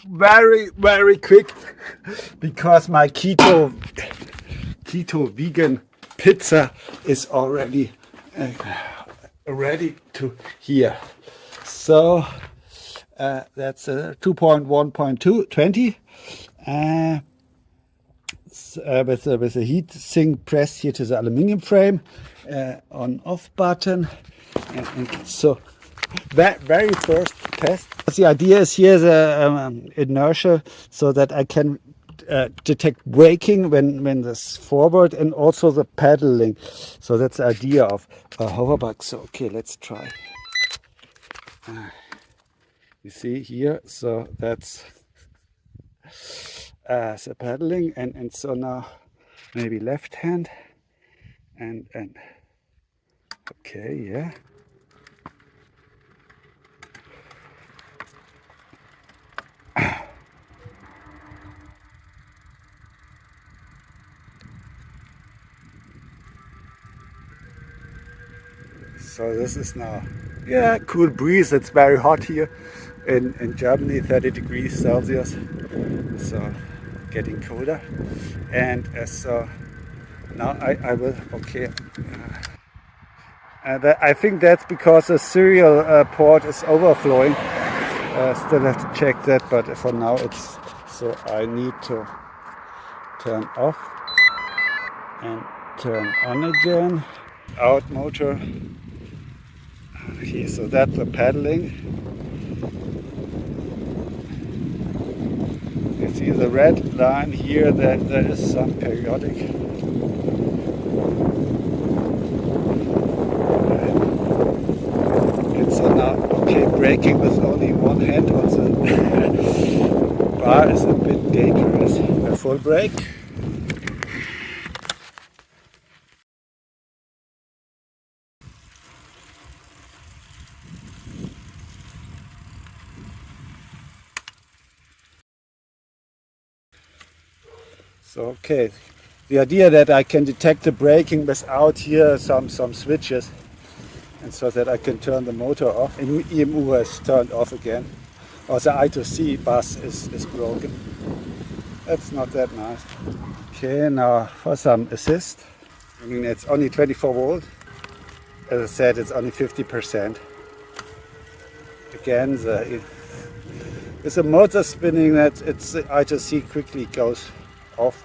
very quick because my keto vegan pizza is already ready to here. So that's 2.1.220 with a heat sink pressed here to the aluminum frame, on off button, and so that very first test. The idea is here the inertia, so that I can detect braking when this forward, and also the pedaling. So that's the idea of a HoverBike. So okay, let's try. You see here, so that's the pedaling, and so now maybe left hand, and okay, yeah. So this is now, yeah, cool breeze. It's very hot here in Germany, 30 degrees Celsius. So getting colder. And so now I will, okay. I think that's because the serial port is overflowing. Still have to check that, but for now it's, so I need to turn off and turn on again. Out motor. Okay, so that's the pedaling. You see the red line here, that there is some periodic. It's now, okay, braking with only one hand on the bar is a bit dangerous. A full brake. So okay, the idea that I can detect the braking without here some switches, and so that I can turn the motor off. And EMU has turned off again. Or the I2C bus is broken. That's not that nice. Okay, now for some assist. I mean, it's only 24 volt. As I said, it's only 50%. Again, with the motor spinning, that it's the I2C quickly goes off.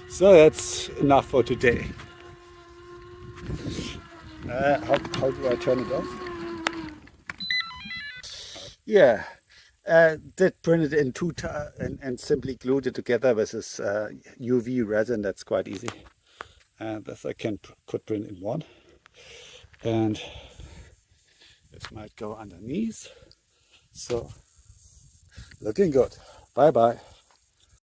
So that's enough for today. How do I turn it off? Yeah, did print it in and simply glued it together with this UV resin. That's quite easy. And this I can could print in one. And this might go underneath. So looking good. Bye bye.